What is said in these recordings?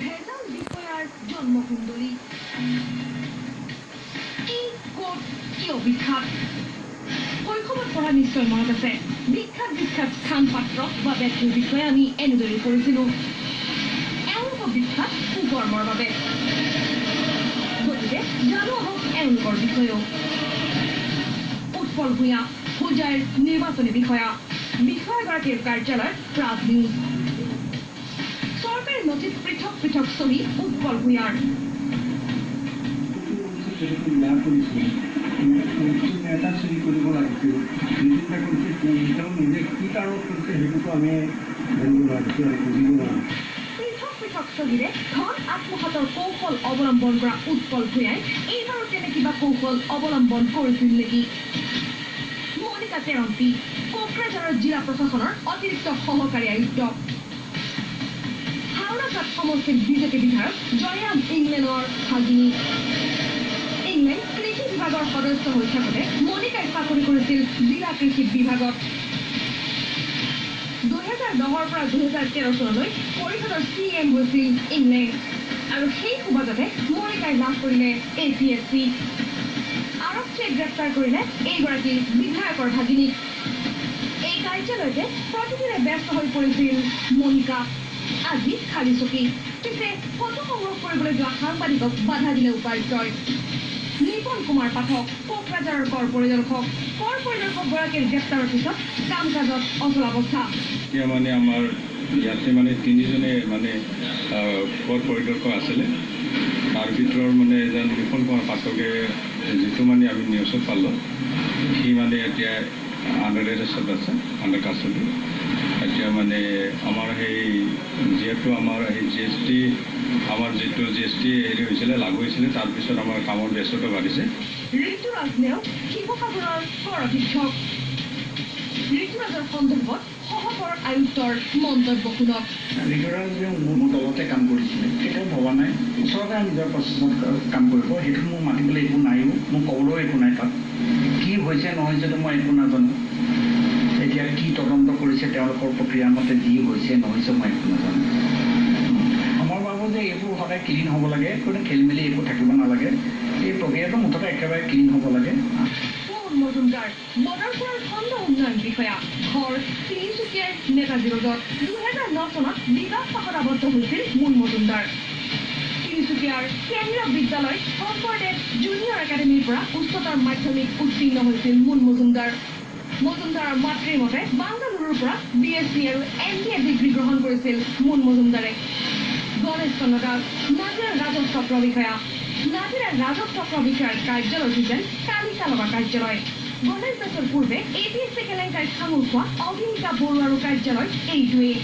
ভেজাল বিষয়াৰ জন্মকুণ্ডলী এই কোট কিয় বিখ্যাত শৈশৱত পঢ়া নিশ্চয় মনত আছে বিখ্যাত স্থান পাত্ৰ বা ব্যক্তিৰ বিষয়ে আমি এনেদৰে পঢ়িছিলোঁ এওঁলোকৰ বিখ্যাত কুকৰ্মৰ বাবে গতিকে জানো আহক এওঁলোকৰ বিষয়েও উৎপল ভূঞা হোজাইৰ নিৰ্বাচনী বিষয়াগৰাকীৰ কাৰ্যালয়ৰ প্ৰাগ নিউজ চৰকাৰী নথিত পৃথক চহী উৎপল ভূঞাৰ এটা চুৰি কৰিব লাগিছিল চিন্তা কৰিছে তেওঁ নিজে কি কাৰণত কৰিছে সেইটোতো আমি জানিব লাগিছিল আৰু বুজিব লাগিছিল পৃথক চহীৰে ধন আত্মসাতৰ কৌশল অৱলম্বন কৰা উৎপল ভূঞাই এইবাৰো তেনে কিবা কৌশল অৱলম্বন কৰিছিল নেকি মনিকা টেৰম্পি কোকৰাঝাৰৰ জিলা প্ৰশাসনৰ অতিৰিক্ত সহকাৰী আয়ুক্ত হাওড়াঘাট সমষ্টিৰ বিজেপি বিধায়ক জয়ৰাম ইংলেণ্ডৰ ভাগিনী ইংলেণ্ড কৃষি বিভাগৰ সদস্য হৈ থাকোঁতে মনিকাই চাকৰি কৰিছিল জিলা কৃষি বিভাগত 2010 পৰা 2013 চনলৈ পৰিষদৰ CM হৈছিল ইংলেণ্ড আৰু সেই সুবাদতে মনিকাই লাভ কৰিলে APSC আৰক্ষীয়ে গ্ৰেপ্তাৰ কৰিলে এইগৰাকী বিধায়কৰ ভাগিনীক এই কাৰ্যালয়তে প্ৰতিদিনে ব্যস্ত হৈ পৰিছিল মনিকা আজি খালী চকী পিছে ফটো সংগ্ৰহ কৰিবলৈ যোৱা সাংবাদিকক বাধা দিলে উপায়ুক্তই নিপন কুমাৰ পাঠক কোকৰাঝাৰৰ কৰ পৰিদৰ্শকগৰাকীৰ গ্ৰেপ্তাৰৰ পিছত কাম কাজত অচলাৱস্থা এতিয়া মানে আমাৰ ইয়াতে মানে তিনিজনে মানে কৰ পৰিদৰ্শক আছিলে তাৰ ভিতৰৰ মানে এজন নিপন কুমাৰ পাঠকে যিটো মানে আমি নিউজত পালোঁ সি মানে এতিয়া আণ্ডাৰ এৰেষ্টত আছে আণ্ডাৰ কাষ্টডি এতিয়া মানে আমাৰ সেই যিহেতু আমাৰ সেই GST আমাৰ যিটো GST হেৰি হৈছিলে লাগু হৈছিলে তাৰপিছত আমাৰ কামৰ ব্যস্ততা বাঢ়িছে ঋতুৰাজ নেওগ শিৱসাগৰৰ কৰ অধীক্ষক ঋতুৰাজৰ সন্দৰ্ভত সহকৰ আয়ুক্তৰ মন্তব্য শুনক ঋতুৰাজ যে মোৰ দলতে কাম কৰিছিলে কেতিয়াও ভবা নাই ওচৰতে নিজৰ প্ৰচেছত কাম কৰিব সেইটো মোক মাতিবলৈ একো নাইও মোক ক'বলৈও একো নাই তাত কি হৈছে নহৈছেতো মই একো নাজানো এতিয়া কি তদন্ত কৰিছে তেওঁলোকৰ প্ৰক্ৰিয়াৰ মতে যি হৈছে নহৈছে মই একো নাজানো আমাৰ ভাবোঁ যে এইবোৰ সদায় ক্লিন হ'ব লাগে কোনো খেলি মেলি একো থাকিব নালাগে এই প্ৰক্ৰিয়াটো মুঠতে একেবাৰে ক্লিন হ'ব লাগে মজুমদাৰ বদৰপুৰৰ খণ্ড উন্নয়ন বিষয়া ঘৰ তিনিচুকীয়াৰ নেতাজী ৰোডত 2009 চনত বিকাশ পাশত আবদ্ধ হৈছিল মুন মজুমদাৰ তিনিচুকীয়াৰ কেন্দ্ৰীয় বিদ্যালয় শংকৰদেৱ জুনিয়ৰ একাডেমীৰ পৰা উচ্চতৰ মাধ্যমিক উত্তীৰ্ণ হৈছিল মুন মজুমদাৰৰ মাতৃৰ মতে বাংগালুৰুৰ পৰা BSc আৰু MBA ডিগ্ৰী গ্ৰহণ কৰিছিল মুন মজুমদাৰে গণেশ চন্দ্ৰ দাস নাজিৰাৰ ৰাজহ চক্ৰ বিষয়াৰ কাৰ্যালয় হৈছিল কালিকা লগা কাৰ্যালয় গণেশ দাসৰ পূৰ্বে APSC কেলেংকাৰীত সাঙুৰ খোৱা অভিনিতা বৰুৱাৰো কাৰ্যালয় এইটোৱেই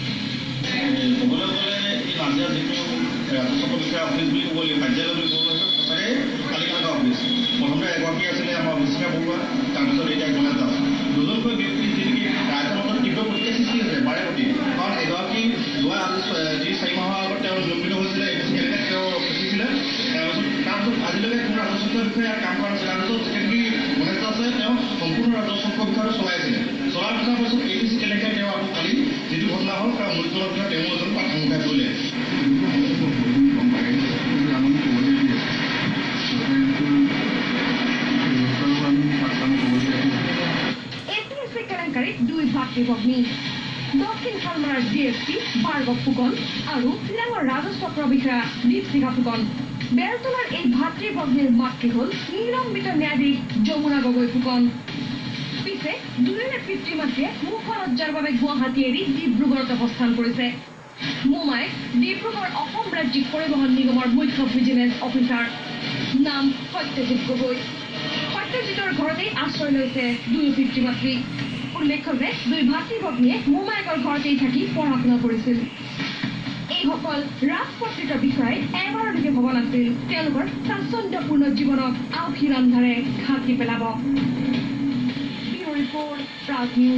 প্ৰথমে এগৰাকী আছিলে আমাৰ অভিষেকা বৰুৱা তাৰপিছত এতিয়া গণেশ দাস দুজনকৈ ব্যক্তি যিনেকি ৰাইজৰ মাজত তীব্ৰ প্ৰতিক্ৰিয়া সৃষ্টি হৈছে বাৰে প্ৰতি কাৰণ এগৰাকী যোৱা যি 4 মাহৰ আগত তেওঁ নিলম্বিত হৈছিলে APSC কেলেংকাৰীত তেওঁ ফচিছিলে তাৰপিছত আজিলৈকে কোনো ৰাজস্ব বিষয়ে কাম কৰা নাছিলে তাৰপিছত যেনেকৈ গণেশ দাসে তেওঁ সম্পূৰ্ণ ৰাজস্ব বিষয়টো চলাইছিলে চলাৰ পিছৰ APSC কেলেংকাৰীত তেওঁ আকৌ কালি যিটো ঘটনা হ'ল তাৰ মূল বিষয়ে তেওঁ এজন প্ৰাথমিক কৰিলে দুই ভাতৃভগ্নী দক্ষিণ শালমাৰাৰ DSP ভাৰ্গৱ ফুকন আৰু চিৰাঙৰ ৰাজস্ব চক্ৰ বিষয়া দীপশিখা ফুকন বেলতলাৰ এই ভাতৃভগ্নীৰ মাতৃ হ'ল নিলম্বিত ন্যায়াধীশ যমুনা গগৈ ফুকন পিছে দুয়োৰে পিতৃ মাতৃয়ে মুখলজ্জাৰ বাবে গুৱাহাটী এৰি ডিব্ৰুগড়ত অৱস্থান কৰিছে মোমায়েক ডিব্ৰুগড় অসম ৰাজ্যিক পৰিবহণ নিগমৰ মুখ্য ভিজিলেন্স অফিচাৰ নাম সত্যজিৎ গগৈ সত্যজিতৰ ঘৰতেই আশ্ৰয় লৈছে দুয়ো পিতৃ মাতৃ উল্লেখ্য যে দুই ভাতৃভগ্নীয়ে মোমায়েকৰ ঘৰতেই থাকি পঢ়া শুনা কৰিছিল এইসকল ৰাজপত্ৰিত বিষয়াই এবাৰলৈকে ভবা নাছিল তেওঁলোকৰ স্বাচ্ছন্দ্যপূৰ্ণ জীৱনক আউসী ৰন্ধাৰে ঘাটি পেলাব ব্যুৰ ৰিপৰ্ট প্ৰাগ নিউজ